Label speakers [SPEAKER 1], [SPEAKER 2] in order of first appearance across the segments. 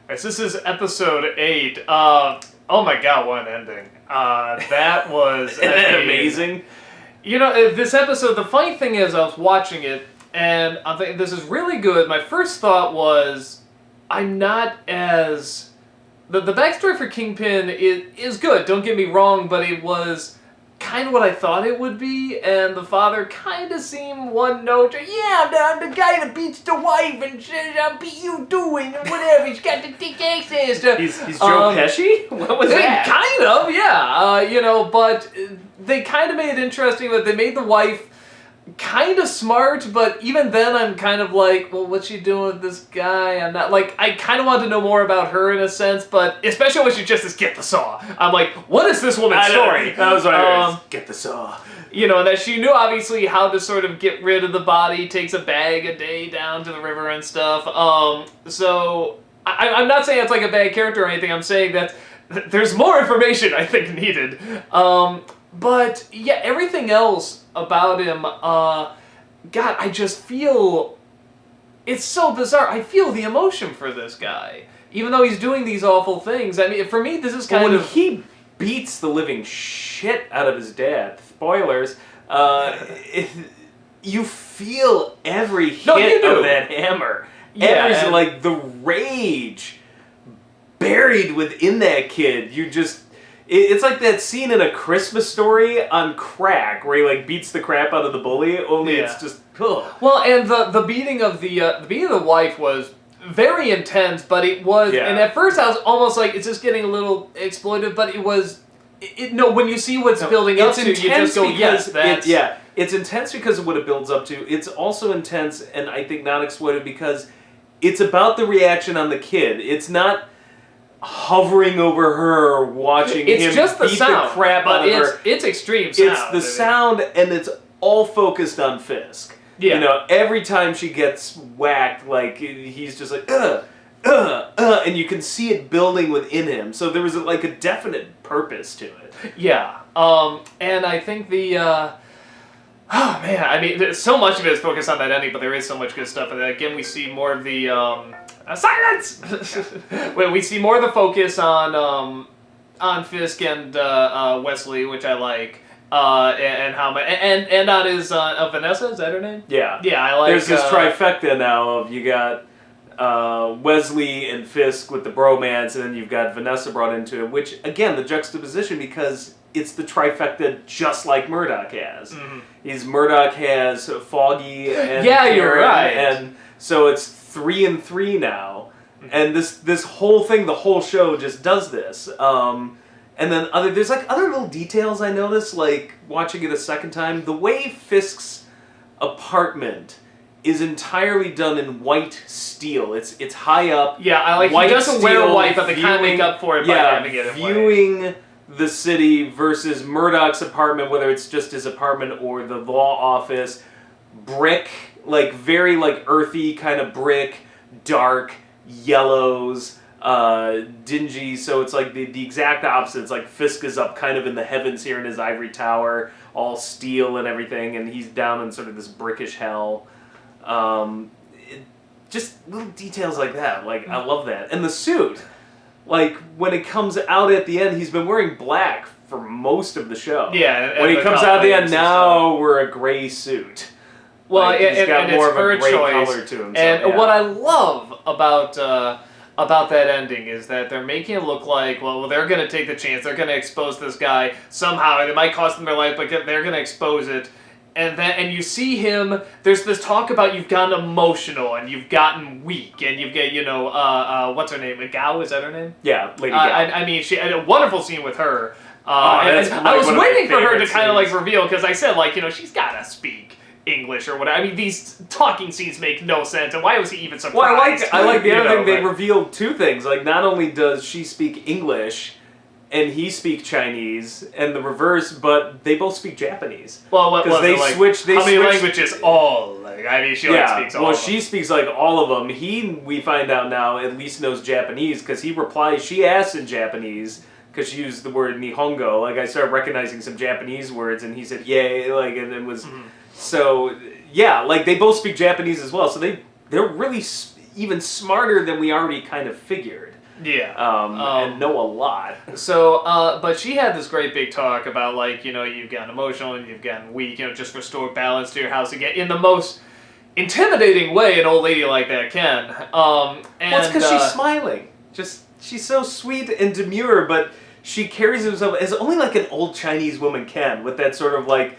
[SPEAKER 1] Right, so this is episode 8. Oh my god, what an ending. That was
[SPEAKER 2] Isn't that amazing?
[SPEAKER 1] You know, this episode, the funny thing is, I was watching it, and I'm thinking, this is really good. My first thought was, I'm not as... The backstory for Kingpin is good, don't get me wrong, but it was kind of what I thought it would be, and the father kind of seemed one note. Yeah, I'm the guy that beats the wife and says, I'll beat you too, and whatever. He's got the thick accents.
[SPEAKER 2] He's Joe Pesci? What was that?
[SPEAKER 1] Kind of, yeah. But they kind of made it interesting that they made the wife kind of smart, but even then I'm kind of like, well, what's she doing with this guy? I'm not, like, I kind of want to know more about her in a sense, but especially when she just says, get the saw. I'm like, what is this woman's story?
[SPEAKER 2] That was what I was. Get the saw.
[SPEAKER 1] You know, that she knew obviously how to sort of get rid of the body, takes a bag a day down to the river and stuff. So I'm not saying it's like a bad character or anything, I'm saying that there's more information I think needed. But yeah, everything else about him, God, I just feel, it's so bizarre. I feel the emotion for this guy, even though he's doing these awful things. I mean, for me, this is kind of...
[SPEAKER 2] he beats the living shit out of his dad, spoilers, you feel every hit of that hammer.
[SPEAKER 1] Yeah,
[SPEAKER 2] like, the rage buried within that kid. You just... It's like that scene in A Christmas Story on crack, where he like beats the crap out of the bully. Only it's just ugh.
[SPEAKER 1] Well, and the beating of the wife was very intense, but it was. And at first, I was almost like it's just getting a little exploitive, but it was. No, when you see what's building up to, you just go, yes, that's...
[SPEAKER 2] It's intense because of what it builds up to. It's also intense, and I think not exploitive because it's about the reaction on the kid. It's not hovering over her, watching him
[SPEAKER 1] just the
[SPEAKER 2] beat
[SPEAKER 1] sound,
[SPEAKER 2] the crap out of her.
[SPEAKER 1] It's extreme sound.
[SPEAKER 2] It's the sound, and it's all focused on Fisk.
[SPEAKER 1] Yeah.
[SPEAKER 2] You know, every time she gets whacked, like, he's just like, and you can see it building within him. So there was, like, a definite purpose to it.
[SPEAKER 1] Yeah. And I think oh, man, I mean, so much of it is focused on that ending, but there is so much good stuff. And again, we see more of the, silence! We see more of the focus on Fisk and Wesley, which I like. And how much, and on his, Vanessa, is that her name?
[SPEAKER 2] Yeah.
[SPEAKER 1] Yeah, I like...
[SPEAKER 2] There's this trifecta now of, you got Wesley and Fisk with the bromance, and then you've got Vanessa brought into it, which, again, the juxtaposition, because it's the trifecta just like Murdoch has. Mm-hmm. Murdoch has Foggy and
[SPEAKER 1] you're right.
[SPEAKER 2] And so it's 3 and 3 now. Mm-hmm. And this whole thing, the whole show just does this. And then there's like other little details I noticed, like watching it a second time. The way Fisk's apartment is entirely done in white steel. It's high up.
[SPEAKER 1] Yeah, I like
[SPEAKER 2] white
[SPEAKER 1] he doesn't
[SPEAKER 2] steel,
[SPEAKER 1] wear white, but they kind of make up for it by having it in
[SPEAKER 2] viewing the city versus Murdoch's apartment, whether it's just his apartment or the law office. Brick, like very like earthy kind of brick, dark, yellows, dingy, so it's like the exact opposite. It's like Fisk is up kind of in the heavens here in his ivory tower, all steel and everything, and he's down in sort of this brickish hell. Just little details like that, like I love that. And the suit, like when it comes out at the end, he's been wearing black for most of the show.
[SPEAKER 1] Yeah,
[SPEAKER 2] when he comes out at the end, now we're a gray suit.
[SPEAKER 1] Well,
[SPEAKER 2] like, he's got more of a gray
[SPEAKER 1] choice.
[SPEAKER 2] color to him.
[SPEAKER 1] And what I love about that ending is that they're making it look like, well, they're going to take the chance. They're going to expose this guy somehow. And it might cost them their life, but they're going to expose it. And you see him, there's this talk about you've gotten emotional and you've gotten weak and you've got, what's her name? Gao, is that her name?
[SPEAKER 2] Yeah, Lady Gao.
[SPEAKER 1] I mean, she had a wonderful scene with her. And I was waiting for her to kind of like reveal, because I said, like, she's got to speak English or whatever. I mean, these talking scenes make no sense, and why was he even surprised?
[SPEAKER 2] Well, I like the other thing, they revealed two things. Like, not only does she speak English, and he speak Chinese, and the reverse, but they both speak Japanese.
[SPEAKER 1] Well, what was
[SPEAKER 2] they
[SPEAKER 1] it, like,
[SPEAKER 2] switch? They
[SPEAKER 1] how many
[SPEAKER 2] switch,
[SPEAKER 1] languages? All. Like, I mean, she speaks all of them.
[SPEAKER 2] Well, she speaks like all of them. We find out now, at least knows Japanese, because he replies, she asks in Japanese, because she used the word Nihongo. Like, I started recognizing some Japanese words, and he said, yay, like, and it was... Mm-hmm. So, yeah, like, they both speak Japanese as well, so they're really... even smarter than we already kind of figured.
[SPEAKER 1] Yeah.
[SPEAKER 2] And know a lot.
[SPEAKER 1] So, but she had this great big talk about, like, you've gotten emotional and you've gotten weak, just restore balance to your house again in the most intimidating way an old lady like that can. And,
[SPEAKER 2] well, it's because she's smiling. She's so sweet and demure, but she carries herself as only like an old Chinese woman can, with that sort of like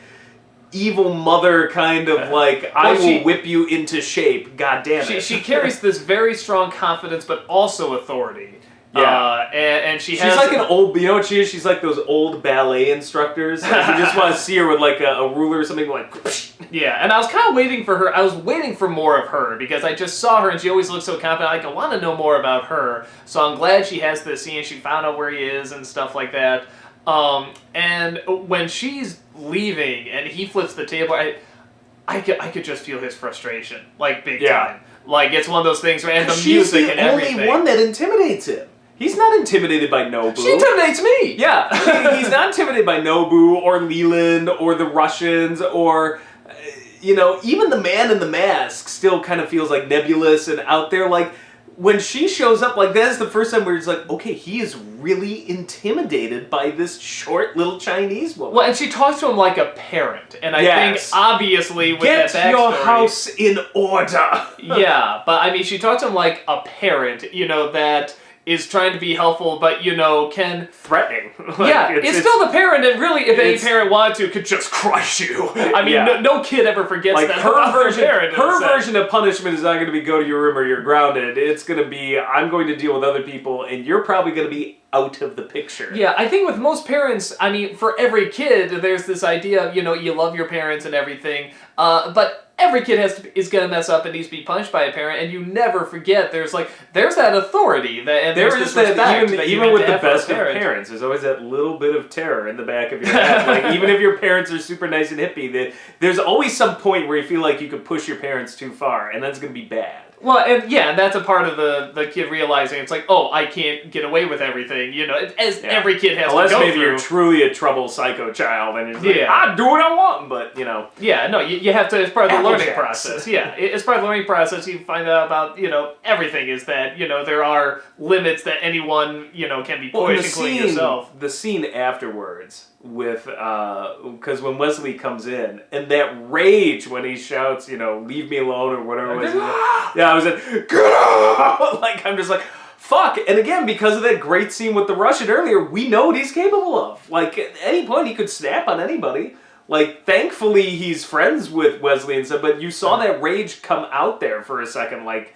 [SPEAKER 2] evil mother kind of like, I will whip you into shape, god damn it.
[SPEAKER 1] She carries this very strong confidence, but also authority.
[SPEAKER 2] Yeah.
[SPEAKER 1] And she's
[SPEAKER 2] like an old, you know what she is? She's like those old ballet instructors. Like, you just want to see her with like a ruler or something like...
[SPEAKER 1] Yeah, and I was kind of waiting for her. I was waiting for more of her because I just saw her and she always looks so confident. Like, I want to know more about her. So I'm glad she has this scene. She found out where he is and stuff like that. And when she's leaving and he flips the table, I could just feel his frustration, like big time. Like, it's one of those things where, and the music and everything.
[SPEAKER 2] She's the only one that intimidates him. He's not intimidated by Nobu.
[SPEAKER 1] She intimidates me!
[SPEAKER 2] Yeah, he's not intimidated by Nobu or Leland or the Russians or, even the man in the mask still kind of feels like nebulous and out there. Like, when she shows up, like, that is the first time where it's like, okay, he is really intimidated by this short little Chinese woman.
[SPEAKER 1] Well, and she talks to him like a parent, and I think, obviously, with that backstory...
[SPEAKER 2] Get your house in order!
[SPEAKER 1] Yeah, but, I mean, she talks to him like a parent, that is trying to be helpful, but, can...
[SPEAKER 2] Threatening.
[SPEAKER 1] Like, it's still the parent, and really, if any parent wanted to, could just crush you. I mean, no kid ever forgets
[SPEAKER 2] like
[SPEAKER 1] that.
[SPEAKER 2] Her version of punishment is not going to be go to your room or you're grounded. It's going to be, I'm going to deal with other people, and you're probably going to be out of the picture.
[SPEAKER 1] Yeah, I think with most parents, I mean, for every kid, there's this idea of, you love your parents and everything, but every kid is going to mess up and needs to be punished by a parent, and you never forget there's that authority, and
[SPEAKER 2] there is that even with the best of parents, there's always that little bit of terror in the back of your head. Like, even if your parents are super nice and hippie, there's always some point where you feel like you could push your parents too far, and that's going to be bad.
[SPEAKER 1] Well, and that's a part of the kid realizing it's like, oh, I can't get away with everything, every kid has to go through.
[SPEAKER 2] Unless maybe you're truly a trouble psycho child and you're like, I do what I want, but,
[SPEAKER 1] Yeah, no, you have to, as part of the learning process. Yeah, as part of the learning process, you find out about, everything is that, there are limits that anyone, can be pushed, including yourself.
[SPEAKER 2] The scene afterwards with, because when Wesley comes in, and that rage when he shouts, leave me alone or whatever it was. Yeah, I was like, get out! Like, I'm just like, fuck. And again, because of that great scene with the Russian earlier, we know what he's capable of. Like, at any point, he could snap on anybody. Like, thankfully, he's friends with Wesley and stuff, but you saw that rage come out there for a second. Like,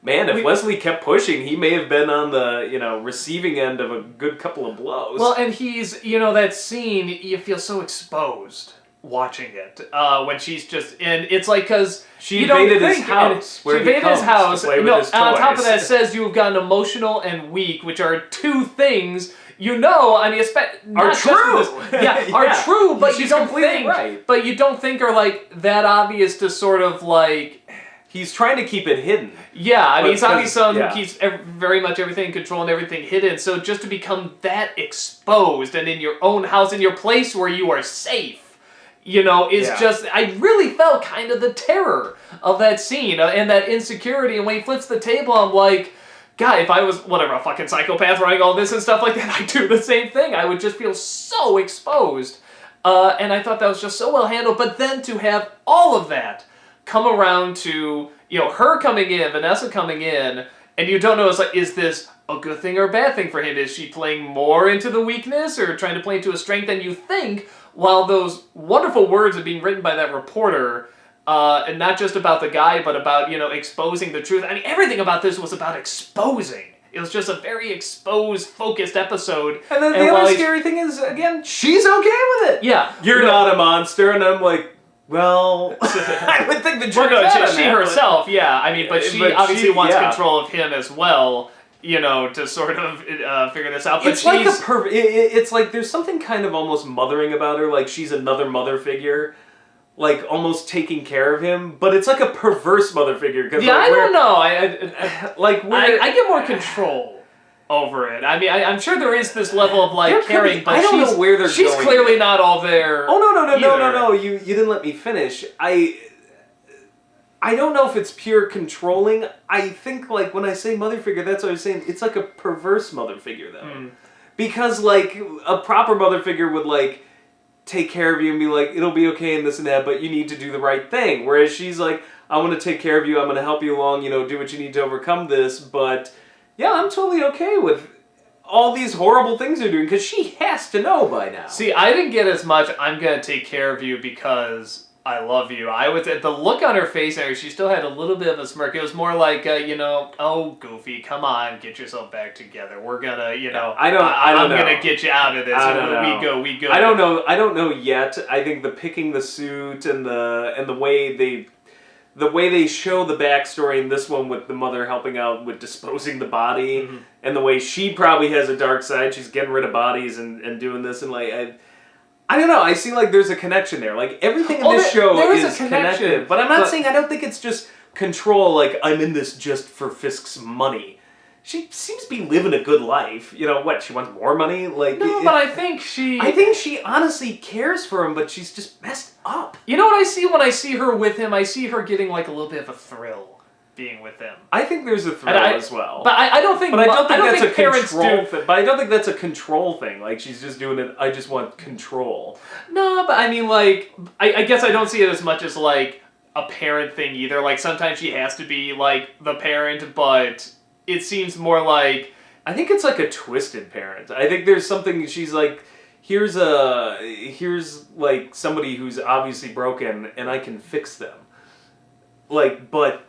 [SPEAKER 2] man, if Wesley kept pushing, he may have been on the, receiving end of a good couple of blows.
[SPEAKER 1] Well, and he's, that scene, you feel so exposed watching it when she's just, and it's like, because
[SPEAKER 2] she invaded his house.
[SPEAKER 1] She invaded his house. On top of that, it says you've gotten emotional and weak, which are two things. I mean,
[SPEAKER 2] are true.
[SPEAKER 1] Are true, but you don't think,
[SPEAKER 2] right.
[SPEAKER 1] But you don't think are like that obvious to sort of like.
[SPEAKER 2] He's trying to keep it hidden.
[SPEAKER 1] Yeah, I mean, he's obviously someone who keeps very much everything in control and everything hidden. So just to become that exposed and in your own house, in your place where you are safe, is just, I really felt kind of the terror of that scene and that insecurity. And when he flips the table, I'm like, God, if I was, a fucking psychopath writing all this and stuff like that, I'd do the same thing. I would just feel so exposed. And I thought that was just so well handled. But then to have all of that come around to, her coming in, Vanessa coming in, and you don't know, it's like, is this a good thing or a bad thing for him? Is she playing more into the weakness or trying to play into a strength than you think, while those wonderful words are being written by that reporter, and not just about the guy, but about, exposing the truth. I mean, everything about this was about exposing. It was just a very exposed, focused episode.
[SPEAKER 2] And then the other scary thing is, again, she's okay with it.
[SPEAKER 1] Yeah.
[SPEAKER 2] You're not a monster, and I'm like, well, I would think the truth
[SPEAKER 1] she herself, I mean, but she obviously wants control of him as well, to sort of figure this out. But
[SPEAKER 2] it's like it's like there's something kind of almost mothering about her, like she's another mother figure, like almost taking care of him. But it's like a perverse mother figure.
[SPEAKER 1] I don't know. I get more control over it. I mean, I'm sure there is this level of caring, but
[SPEAKER 2] I don't know where they're going.
[SPEAKER 1] She's clearly not all there.
[SPEAKER 2] Oh no! You didn't let me finish. I I don't know if it's pure controlling. I think, like, when I say mother figure, that's what I was saying. It's like a perverse mother figure, though. Because, like, a proper mother figure would, like, take care of you and be like, it'll be okay and this and that, but you need to do the right thing. Whereas she's like, I want to take care of you, I'm going to help you along, you know, do what you need to overcome this, but yeah, I'm totally okay with all these horrible things you're doing, because she has to know by now.
[SPEAKER 1] See, I didn't get as much, I'm going to take care of you because I love you. I was at the look on her face, and she still had a little bit of a smirk. It was more like, you know, oh, Goofy, come on, get yourself back together. We're gonna, you know, I'm gonna get you out of this.
[SPEAKER 2] I don't know.
[SPEAKER 1] We go.
[SPEAKER 2] I don't know yet. I think the picking the suit and the way they show the backstory in this one with the mother helping out with disposing the body, and the way she probably has a dark side. She's getting rid of bodies and doing this, and like I don't know. I see like there's a connection there. Like everything in this show is connected. But I'm not saying I don't think it's just control. Like I'm in this just for Fisk's money. She seems to be living a good life. You know what? She wants more money. Like
[SPEAKER 1] no, but I think she
[SPEAKER 2] honestly cares for him, but she's just messed up.
[SPEAKER 1] You know what I see when I see her with him? I see her getting like a little bit of a thrill being with him.
[SPEAKER 2] I think there's a thrill as well.
[SPEAKER 1] But I don't think.
[SPEAKER 2] But I don't think that's a
[SPEAKER 1] parents
[SPEAKER 2] control thing. But I don't think that's a control thing. Like she's just doing it. I just want control.
[SPEAKER 1] No, but I mean, like, I guess I don't see it as much as like a parent thing either. Like sometimes she has to be like the parent, but it seems more like
[SPEAKER 2] I think it's like a twisted parent. I think there's something she's like. Here's like somebody who's obviously broken, and I can fix them. Like, but.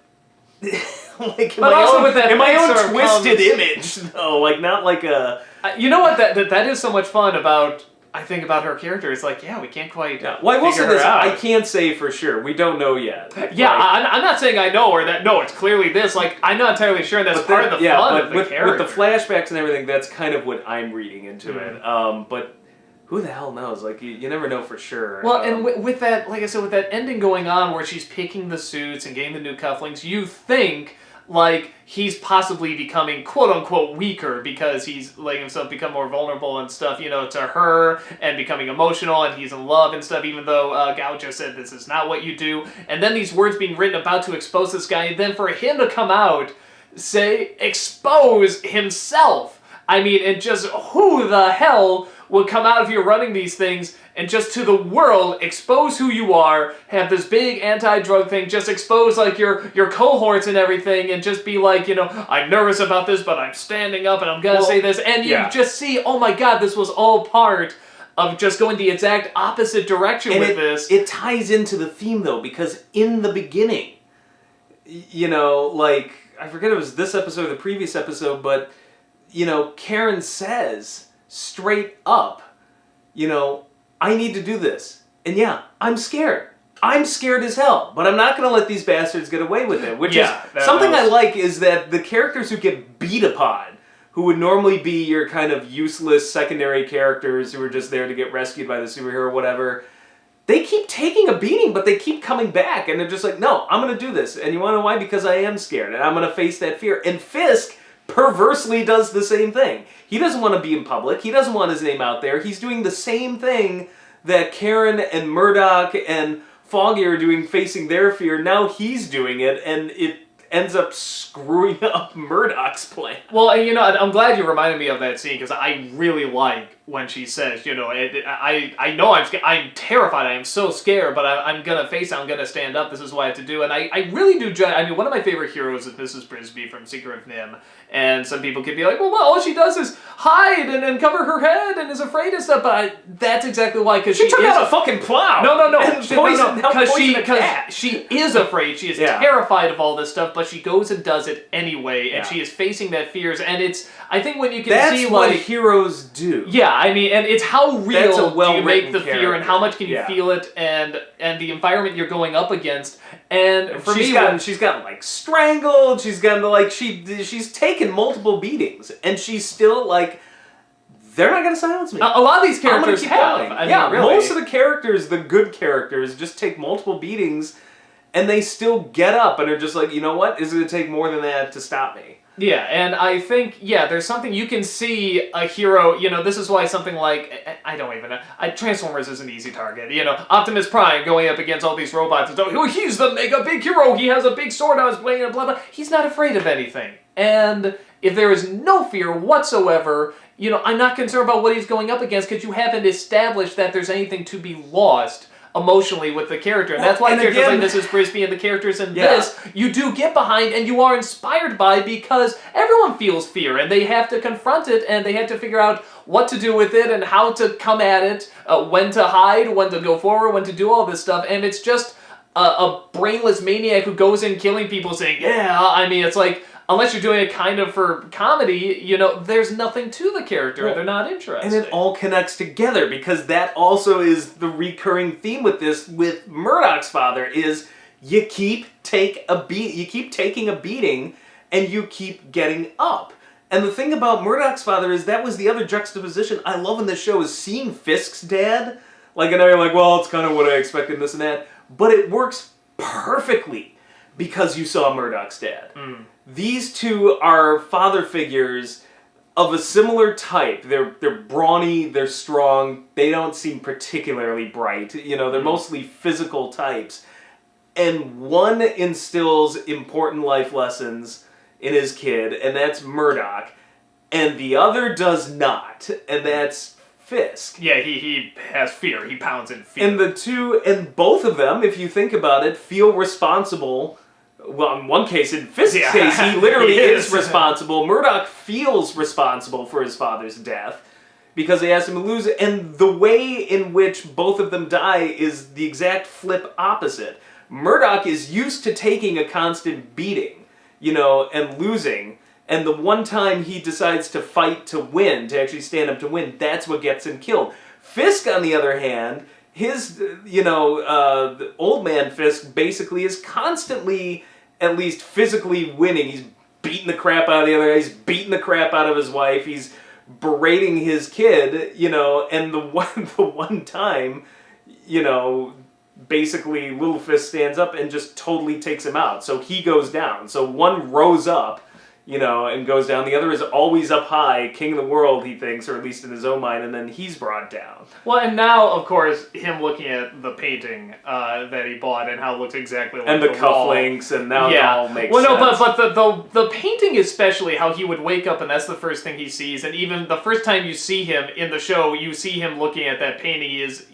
[SPEAKER 2] Like
[SPEAKER 1] but also with that
[SPEAKER 2] in my own twisted image, though, like not like a.
[SPEAKER 1] You know what? That is so much fun about. I think about her character. It's like, yeah, we can't quite.
[SPEAKER 2] Yeah. Well, I will say this. I can't say for sure. We don't know yet.
[SPEAKER 1] Yeah, like, I'm not saying I know or that. No, it's clearly this. Like, I'm not entirely sure. That's part of the fun of the character.
[SPEAKER 2] With the flashbacks and everything, that's kind of what I'm reading into it. But. Who the hell knows? Like, you never know for sure.
[SPEAKER 1] Well, and with that, like I said, with that ending going on where she's picking the suits and getting the new cufflinks, you think, like, he's possibly becoming, quote-unquote, weaker because he's letting himself become more vulnerable and stuff, you know, to her, and becoming emotional, and he's in love and stuff, even though Gao just said this is not what you do. And then these words being written about to expose this guy, and then for him to come out, say, expose himself. I mean, and just who the hell would come out of here running these things and just to the world expose who you are, have this big anti-drug thing, just expose like your cohorts and everything, and just be like, you know, I'm nervous about this, but I'm standing up and I'm gonna say this, and you just see, oh my god, this was all part of just going the exact opposite direction and with this.
[SPEAKER 2] It ties into the theme though, because in the beginning, you know, like, I forget if it was this episode or the previous episode, but, you know, Karen says straight up, you know, I need to do this. And yeah, I'm scared. I'm scared as hell. But I'm not going to let these bastards get away with it. Which is something I like is that the characters who get beat upon, who would normally be your kind of useless secondary characters who are just there to get rescued by the superhero or whatever, they keep taking a beating, but they keep coming back. And they're just like, no, I'm going to do this. And you want to know why? Because I am scared. And I'm going to face that fear. And Fisk perversely does the same thing. He doesn't want to be in public. He doesn't want his name out there. He's doing the same thing that Karen and Murdoch and Foggy are doing, facing their fear. Now he's doing it, and it ends up screwing up Murdoch's plan.
[SPEAKER 1] Well, you know, I'm glad you reminded me of that scene, because I really like when she says, you know, I know I'm terrified, I am so scared, but I'm going to face it, I'm going to stand up, this is what I have to do. And I really do judge, I mean, one of my favorite heroes is Mrs. Brisby from Secret of Nim. And some people could be like, well, all she does is hide and cover her head and is afraid and stuff. But that's exactly why, because
[SPEAKER 2] she took out a fucking plow.
[SPEAKER 1] Because she is afraid. She is terrified of all this stuff, but she goes and does it anyway, and she is facing that fears. And it's, I think when you can see
[SPEAKER 2] what heroes do.
[SPEAKER 1] Yeah, I mean, and it's how real do you make the fear, and how much can you feel it, and the environment you're going up against. And for
[SPEAKER 2] she's gotten like strangled. She's gotten like she's taken multiple beatings, and she's still like, they're not gonna silence me.
[SPEAKER 1] A lot of these characters have. I mean, really.
[SPEAKER 2] Most of the characters, the good characters, just take multiple beatings, and they still get up and are just like, you know what? Is it gonna take more than that to stop me?
[SPEAKER 1] Yeah, and I think, there's something you can see a hero, this is why something like, I don't even know, Transformers is an easy target, Optimus Prime going up against all these robots, and so, he's the mega big hero, he has a big sword on his blade, and blah, blah, he's not afraid of anything. And if there is no fear whatsoever, I'm not concerned about what he's going up against, because you haven't established that there's anything to be lost emotionally with the character. And that's why characters like Mrs. Frisbee and the characters in this, you do get behind and you are inspired by, because everyone feels fear and they have to confront it and they have to figure out what to do with it and how to come at it, when to hide, when to go forward, when to do all this stuff. And it's just a brainless maniac who goes in killing people saying, it's like, unless you're doing it kind of for comedy, there's nothing to the character. Well, they're not interesting.
[SPEAKER 2] And it all connects together, because that also is the recurring theme with this, with Murdoch's father, is you keep taking a beating and you keep getting up. And the thing about Murdoch's father is that was the other juxtaposition I love in this show, is seeing Fisk's dad. Like, I know you're like, well, it's kind of what I expected, this and that. But it works perfectly because you saw Murdoch's dad. These two are father figures of a similar type. They're brawny, they're strong, they don't seem particularly bright. They're mostly physical types. And one instills important life lessons in his kid, and that's Murdoch. And the other does not, and that's Fisk.
[SPEAKER 1] Yeah, he has fear. He pounds in fear.
[SPEAKER 2] And both of them, if you think about it, feel responsible. Well, in one case, in Fisk's case, he literally is responsible. Murdoch feels responsible for his father's death because he asked him to lose it. And the way in which both of them die is the exact flip opposite. Murdoch is used to taking a constant beating, and losing. And the one time he decides to fight to win, to actually stand up to win, that's what gets him killed. Fisk, on the other hand, his, the old man Fisk basically is constantly, at least physically, winning. He's beating the crap out of the other guy. He's beating the crap out of his wife. He's berating his kid, and the one time, basically Little Fisk stands up and just totally takes him out. So he goes down. So one rose up, and goes down. The other is always up high, king of the world, he thinks, or at least in his own mind, and then he's brought down.
[SPEAKER 1] Well, and now, of course, him looking at the painting that he bought and how it looks exactly like
[SPEAKER 2] and the cufflinks, and now it all makes sense.
[SPEAKER 1] Well, no, but the painting especially, how he would wake up and that's the first thing he sees, and even the first time you see him in the show, you see him looking at that painting, he is,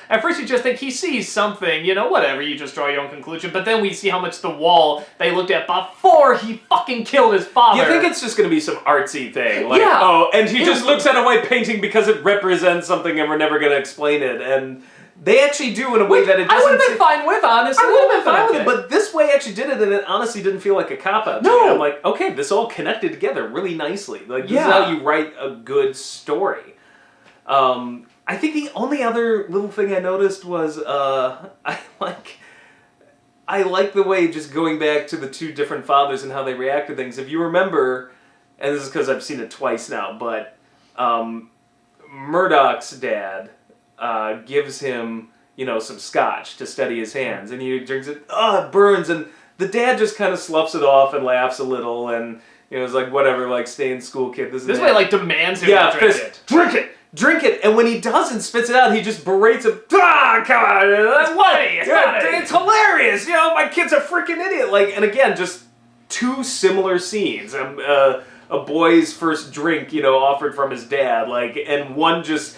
[SPEAKER 1] at first you just think he sees something, whatever, you just draw your own conclusion, but then we see how much the wall they looked at before he fucking killed his father.
[SPEAKER 2] You think it's just going to be some artsy thing, like, and he just looks at a white painting because it represents something and we're never going to explain it, and they actually do in a way that it doesn't...
[SPEAKER 1] I would have been fine with, honestly.
[SPEAKER 2] I would have been fine with it, but this way actually did it, and it honestly didn't feel like a cop-out to me. I'm like, okay, this all connected together really nicely. Like, this is how you write a good story. I think the only other little thing I noticed was, I like the way, just going back to the two different fathers and how they react to things. If you remember, and this is because I've seen it twice now, but Murdoch's dad gives him, some scotch to steady his hands, and he drinks it, it burns, and the dad just kind of sloughs it off and laughs a little, and it's like, whatever, like, stay in school, kid. This
[SPEAKER 1] way, like, demands him to drink it.
[SPEAKER 2] Drink it, and when he doesn't, spits it out, he just berates him. Ah, come on, that's funny. It's hilarious. My kid's a freaking idiot. Like, and again, just two similar scenes. A boy's first drink, offered from his dad, like, and one just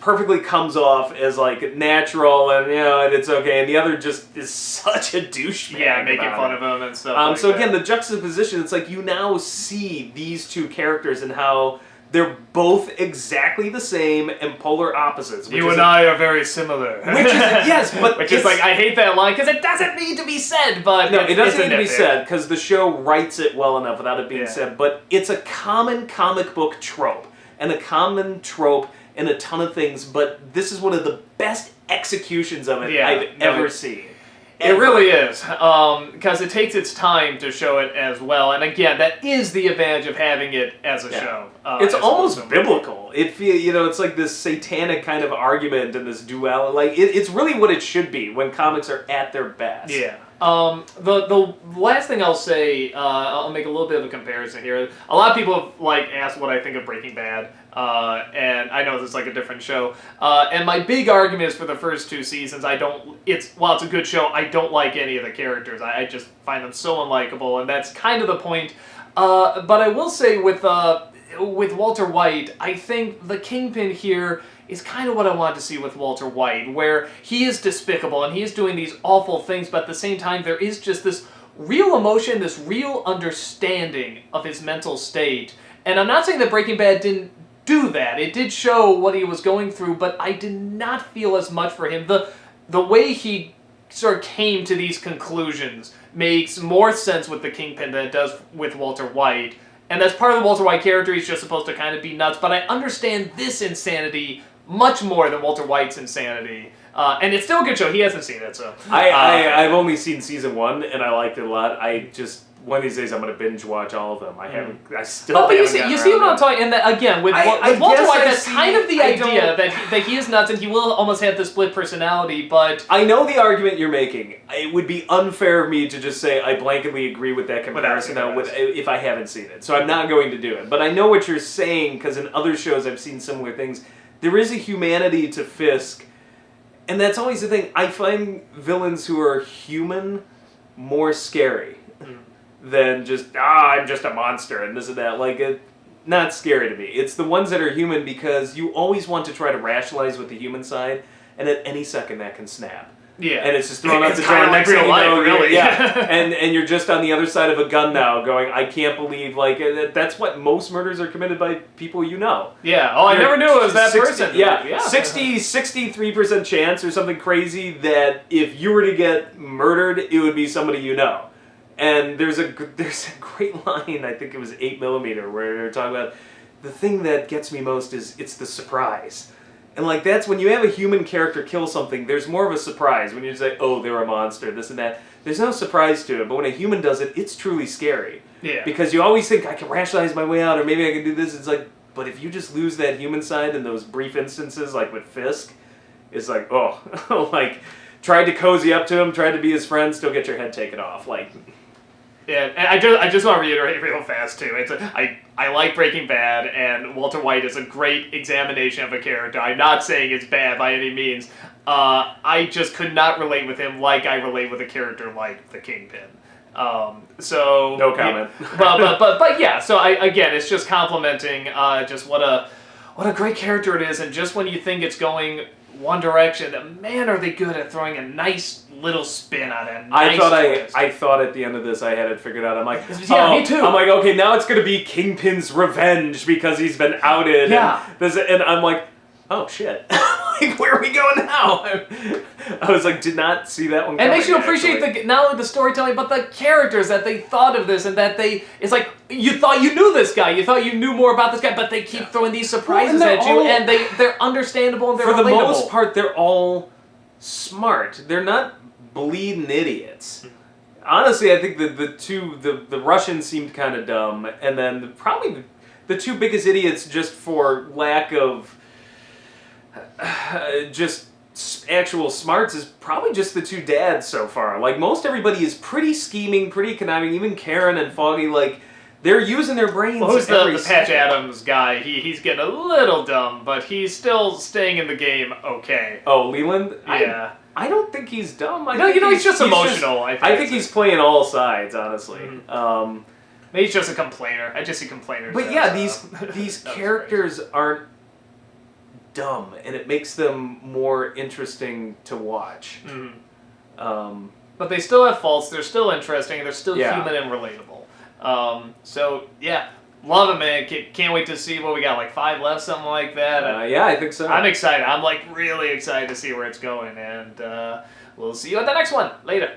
[SPEAKER 2] perfectly comes off as like natural and and it's okay, and the other just is such a douchebag.
[SPEAKER 1] Yeah, making fun of him and stuff.
[SPEAKER 2] So again, the juxtaposition, it's like you now see these two characters and how they're both exactly the same and polar opposites.
[SPEAKER 1] You and I are very similar.
[SPEAKER 2] Which
[SPEAKER 1] is like, I hate that line because it doesn't need to be said, but
[SPEAKER 2] no, it doesn't need to be said because the show writes it well enough without it being said. But it's a common comic book trope and a common trope in a ton of things. But this is one of the best executions of it I've ever seen.
[SPEAKER 1] It really is, because it takes its time to show it as well, and again, that is the advantage of having it as a show.
[SPEAKER 2] It's almost biblical. It it's like this satanic kind of argument and this duality. Like it's really what it should be when comics are at their best.
[SPEAKER 1] Yeah. The last thing I'll say, I'll make a little bit of a comparison here. A lot of people have asked what I think of Breaking Bad, and I know this is a different show. And my big argument is for the first 2 seasons, while it's a good show, I don't like any of the characters. I just find them so unlikable, and that's kind of the point. But I will say with Walter White, I think the Kingpin here is kind of what I wanted to see with Walter White, where he is despicable and he is doing these awful things, but at the same time there is just this real emotion, this real understanding of his mental state. And I'm not saying that Breaking Bad didn't do that. It did show what he was going through, but I did not feel as much for him. The way he sort of came to these conclusions makes more sense with the Kingpin than it does with Walter White. And that's part of the Walter White character. He's just supposed to kind of be nuts. But I understand this insanity much more than Walter White's insanity. And it's still a good show. He hasn't seen it, so...
[SPEAKER 2] I've only seen season 1, and I liked it a lot. One of these days I'm going to binge watch all of them. I still haven't
[SPEAKER 1] you see what I'm talking... And again, with Walter White, that's kind of the idea that he is nuts and he will almost have the split personality, but...
[SPEAKER 2] I know the argument you're making. It would be unfair of me to just say I blanketly agree with that comparison if I haven't seen it. So I'm not going to do it. But I know what you're saying, because in other shows I've seen similar things. There is a humanity to Fisk, and that's always the thing. I find villains who are human more scary than just, I'm just a monster and this and that. Not scary to me. It's the ones that are human, because you always want to try to rationalize with the human side, and at any second that can snap.
[SPEAKER 1] Yeah.
[SPEAKER 2] And it's just thrown out the door.
[SPEAKER 1] Kind of like real life, really.
[SPEAKER 2] Yeah. and you're just on the other side of a gun now going, I can't believe, that's what most murders are committed by people you know.
[SPEAKER 1] Yeah. Oh, I never knew it was that
[SPEAKER 2] 60,
[SPEAKER 1] person.
[SPEAKER 2] Yeah. 63% chance or something crazy that if you were to get murdered, it would be somebody you know. And there's a great line, I think it was 8mm, where they're talking about, the thing that gets me most is it's the surprise. And that's when you have a human character kill something, there's more of a surprise. When you say, oh, they're a monster, this and that. There's no surprise to it, but when a human does it, it's truly scary.
[SPEAKER 1] Yeah.
[SPEAKER 2] Because you always think, I can rationalize my way out, or maybe I can do this. It's but if you just lose that human side in those brief instances, like with Fisk, it's tried to cozy up to him, tried to be his friend, still get your head taken off.
[SPEAKER 1] Yeah, and I just want to reiterate real fast too. I like Breaking Bad, and Walter White is a great examination of a character. I'm not saying it's bad by any means. I just could not relate with him like I relate with a character like the Kingpin. So
[SPEAKER 2] no comment.
[SPEAKER 1] Yeah, but yeah. So again, it's just complimenting just what a great character it is, and just when you think it's going one direction, man, are they good at throwing a nice little spin on it.
[SPEAKER 2] I thought at the end of this I had it figured out. I'm like,
[SPEAKER 1] yeah, me too.
[SPEAKER 2] I'm like, okay, now it's going to be Kingpin's revenge because he's been outed.
[SPEAKER 1] Yeah.
[SPEAKER 2] And I'm like, oh shit. Where are we going now? I was like, did not see that one coming.
[SPEAKER 1] It makes you appreciate not only the storytelling, but the characters, that they thought of this, and that it's like, you thought you knew this guy, you thought you knew more about this guy, but they keep throwing these surprises at you, and they're understandable and they're relatable.
[SPEAKER 2] For the most part, they're all smart. They're not bleeding idiots. Honestly, I think the Russians seemed kind of dumb, and then probably the 2 biggest idiots, just for lack of just actual smarts, is probably just the 2 dads so far. Most everybody is pretty scheming, pretty conniving. Even Karen and Foggy, they're using their brains.
[SPEAKER 1] Well, who's the Patch Adams guy? He's getting a little dumb, but he's still staying in the game okay.
[SPEAKER 2] Oh, Leland?
[SPEAKER 1] Yeah.
[SPEAKER 2] I don't think he's dumb.
[SPEAKER 1] He's just emotional.
[SPEAKER 2] I think he's playing all sides, honestly.
[SPEAKER 1] Mm-hmm. Maybe he's just a complainer. I just see complainers.
[SPEAKER 2] But yeah, these characters aren't dumb, and it makes them more interesting to watch.
[SPEAKER 1] Mm-hmm. But they still have faults. They're still interesting. They're still human and relatable. So yeah, love it, man. Can't wait to see what we got. 5 left, something like that.
[SPEAKER 2] Yeah, I think so.
[SPEAKER 1] I'm excited. I'm really excited to see where it's going, and we'll see you at the next one later.